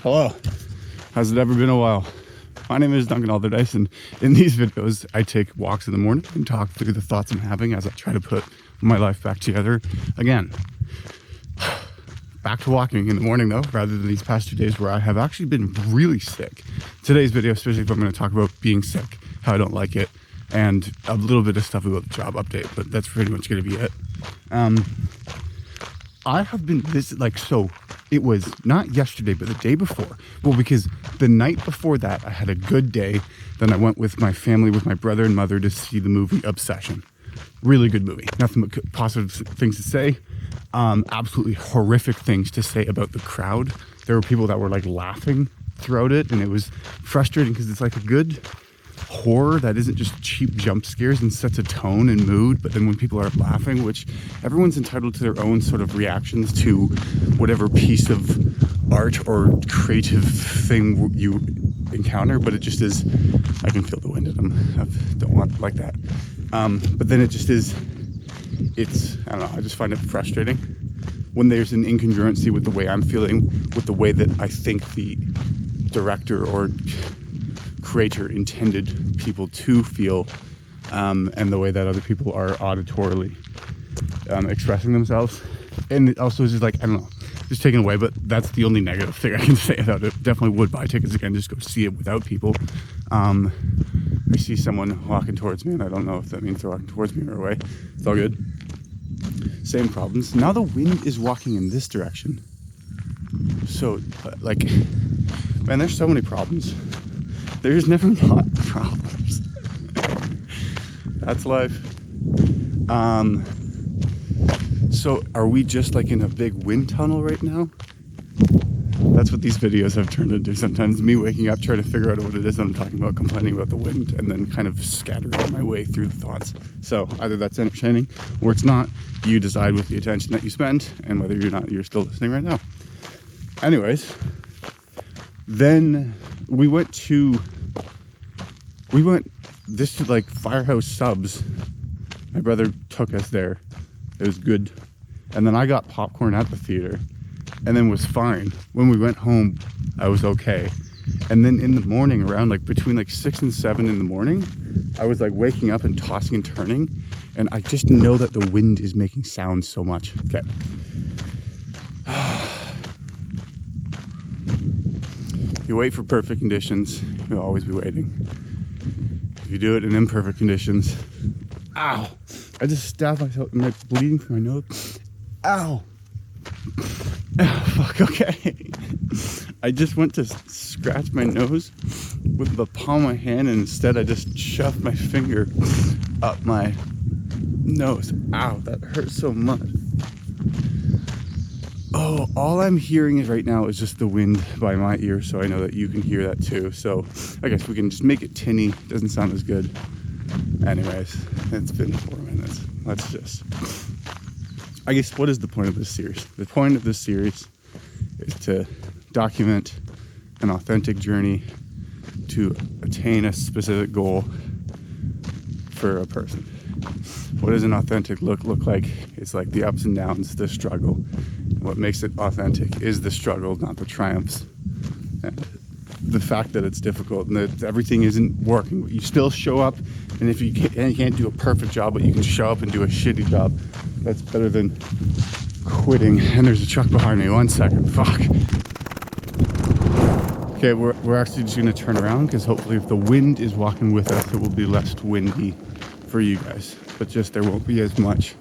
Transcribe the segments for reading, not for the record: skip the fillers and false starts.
Hello. Has it ever been a while? My name is Duncan Alderdice, and in these videos, I take walks in the morning and talk through the thoughts I'm having as I try to put my life back together again. Back to walking in the morning, though, rather than these past 2 days where I have actually been really sick. Today's video, especially if I'm going to talk about being sick, how I don't like it, and a little bit of stuff about the job update, but that's pretty much going to be it. I have been so it was not yesterday, but the day before. Well, because the night before that, I had a good day. Then I went with my family, with my brother and mother, to see the movie Obsession. Really good movie. Nothing but positive things to say. Absolutely horrific things to say about the crowd. There were people that were like laughing throughout it, and it was frustrating because it's like a good horror that isn't just cheap jump scares and sets a tone and mood, but then when people are laughing, which everyone's entitled to their own sort of reactions to whatever piece of art or creative thing you encounter, but it just is, I can feel the wind in them. I don't want like that. But then it just is, I don't know, I just find it frustrating when there's an incongruency with the way I'm feeling, with the way that I think the director or creator intended people to feel, and the way that other people are auditorily expressing themselves. And it also is just like, I don't know, just taken away, but that's the only negative thing I can say about it. Definitely would buy tickets again, just go see it without people. I see someone walking towards me, and I don't know if that means they're walking towards me or away. It's all good. Same problems. Now the wind is walking in this direction. So, man, there's so many problems. There's never not problems. That's life. So are we just like in a big wind tunnel right now? That's what these videos have turned into. Sometimes me waking up, trying to figure out what it is I'm talking about, complaining about the wind, and then kind of scattering my way through the thoughts. So either that's entertaining or it's not. You decide with the attention that you spend and whether you're still listening right now. Anyways, then we went to like Firehouse Subs. My brother took us there. It was good. And then I got popcorn at the theater and then was fine. When we went home, I was okay. And then in the morning, around between 6 and 7 in the morning, I was waking up and tossing and turning. And I just know that the wind is making sounds so much. Okay. You wait for perfect conditions, you'll always be waiting. If you do it in imperfect conditions, ow! I just stabbed myself. I'm bleeding from my nose. Ow! Oh, fuck, okay. I just went to scratch my nose with the palm of my hand, and instead I just shoved my finger up my nose. Ow, that hurts so much. Oh, all I'm hearing right now is just the wind by my ear, so I know that you can hear that too. So I guess we can just make it tinny. Doesn't sound as good. Anyways, it's been 4 minutes. I guess, what is the point of this series? The point of this series is to document an authentic journey to attain a specific goal for a person. What does an authentic look like? It's like the ups and downs, the struggle. What makes it authentic is the struggle, not the triumphs. And the fact that it's difficult and that everything isn't working, but you still show up, and if you can't do a perfect job, but you can show up and do a shitty job, that's better than quitting. And there's a truck behind me. 1 second. Fuck. Okay, we're actually just gonna turn around because hopefully if the wind is walking with us, it will be less windy for you guys. But just there won't be as much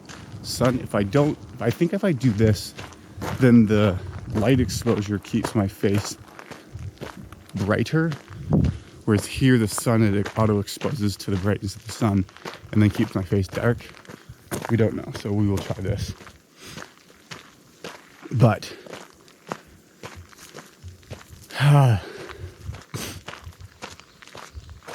sun. If I do this, then the light exposure keeps my face brighter, whereas here the sun, it auto exposes to the brightness of the sun and then keeps my face dark. We don't know, so we will try this. But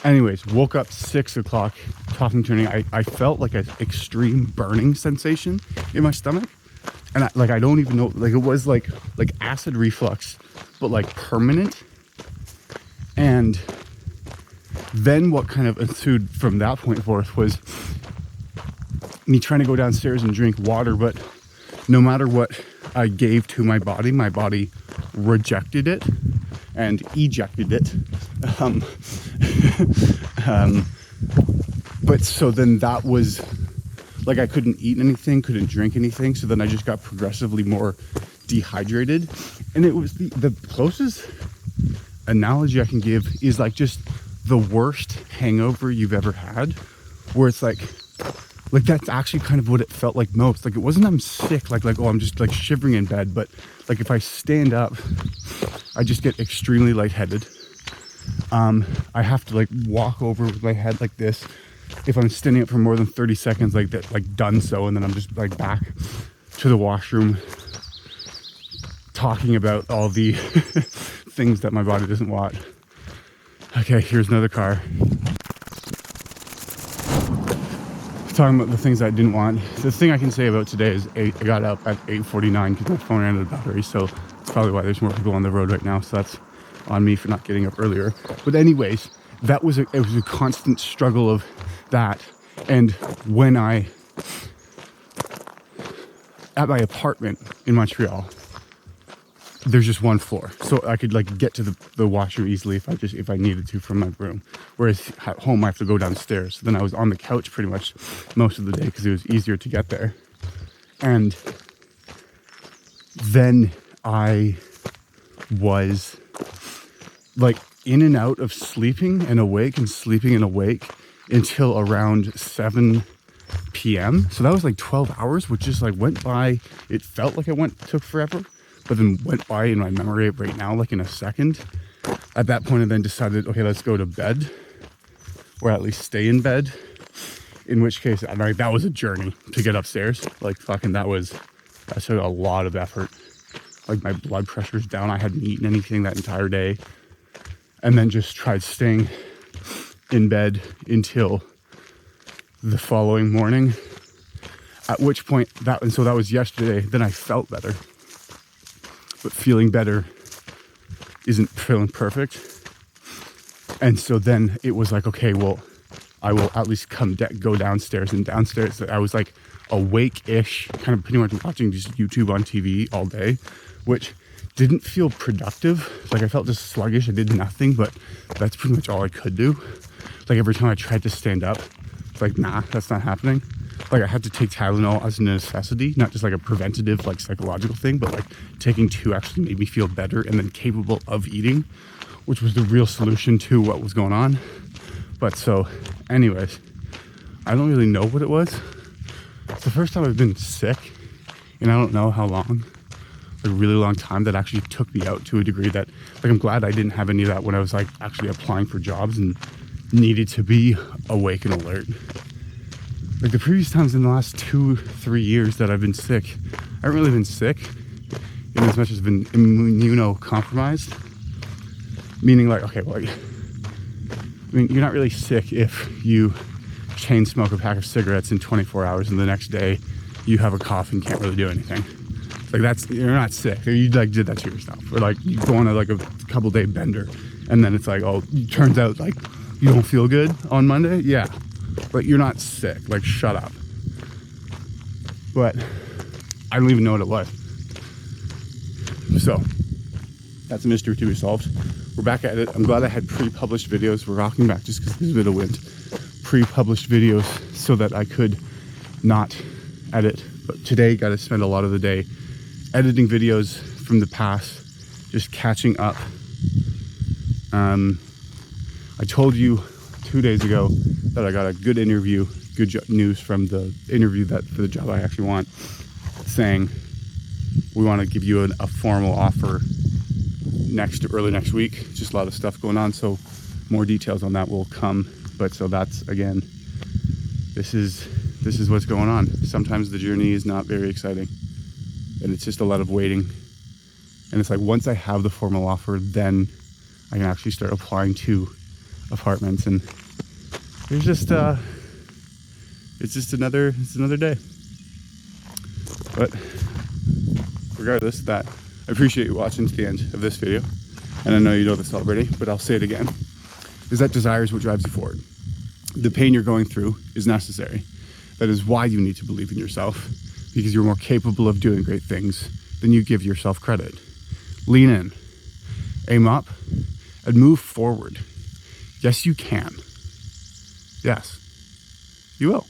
anyways, woke up 6 o'clock, tossing turning. I felt like an extreme burning sensation in my stomach, and I don't even know, it was like acid reflux, but permanent. And then what kind of ensued from that point forth was me trying to go downstairs and drink water, but no matter what I gave to my body rejected it. and ejected it. But so then that was like, I couldn't eat anything, couldn't drink anything. So then I just got progressively more dehydrated. And it was the closest analogy I can give is like just the worst hangover you've ever had, where it's like that's actually kind of what it felt like most. Like, it wasn't I'm sick, like oh, I'm just like shivering in bed, but like if I stand up, I just get extremely lightheaded. I have to like walk over with my head like this if I'm standing up for more than 30 seconds, like that, like done so, and then I'm just like back to the washroom talking about all the things that my body doesn't want. Okay, here's another car. Talking about the things I didn't want. The thing I can say about today is I got up at 8:49 because my phone ran out of battery, so that's probably why there's more people on the road right now. So that's on me for not getting up earlier. But anyways, it was a constant struggle of that. And when I at my apartment in Montreal, there's just one floor, so I could like get to the washer easily if I needed to from my room. Whereas at home I have to go downstairs. So then I was on the couch pretty much most of the day because it was easier to get there. And then I was like in and out of sleeping and awake and sleeping and awake until around 7 p.m. So that was like 12 hours, which just like went by. It felt like it took forever, but then went by in my memory right now, like in a second. At that point, I then decided, okay, let's go to bed, or at least stay in bed. In which case, that was a journey to get upstairs. Like fucking, that took a lot of effort. Like my blood pressure's down. I hadn't eaten anything that entire day. And then just tried staying in bed until the following morning. At which point, that was yesterday. Then I felt better. But feeling better isn't feeling perfect. And so then it was like, okay, well, I will at least go downstairs. And downstairs, I was like awake-ish, kind of pretty much watching just YouTube on TV all day, which didn't feel productive. Like I felt just sluggish. I did nothing, but that's pretty much all I could do. Like every time I tried to stand up, it's like, nah, that's not happening. Like I had to take Tylenol as a necessity, not just like a preventative, like psychological thing, but like taking 2 actually made me feel better and then capable of eating, which was the real solution to what was going on. But so anyways, I don't really know what it was. It's the first time I've been sick and I don't know how long, a really long time, that actually took me out to a degree that, like, I'm glad I didn't have any of that when I was like actually applying for jobs and needed to be awake and alert. Like the previous times in the last 2-3 years that I've been sick, I haven't really been sick in as much as been immunocompromised. Meaning like, okay, well, you're not really sick if you chain smoke a pack of cigarettes in 24 hours and the next day you have a cough and can't really do anything. Like you're not sick. Or you like did that to yourself. Or like you go on a couple day bender and then it's like, oh, it turns out like you don't feel good on Monday. Yeah. But you're not sick. Like, shut up. But I don't even know what it was. So that's a mystery to be solved. We're back at it. I'm glad I had pre-published videos. We're rocking back just because there's a bit of wind. Pre-published videos so that I could not edit. But today, got to spend a lot of the day editing videos from the past, just catching up. I told you 2 days ago that I got a good interview, news from the interview for the job I actually want, saying we want to give you a formal offer early next week. Just a lot of stuff going on, so more details on that will come. But so that's, again, this is what's going on. Sometimes the journey is not very exciting, and it's just a lot of waiting. And it's like once I have the formal offer, then I can actually start applying to apartments, and there's just it's another day. But regardless of that, I appreciate you watching to the end of this video, and I know you know this already, but I'll say it again, is that desire is what drives you forward. The pain you're going through is necessary. That is why you need to believe in yourself, because you're more capable of doing great things than you give yourself credit. Lean in, aim up, and move forward. Yes, you can. Yes, you will.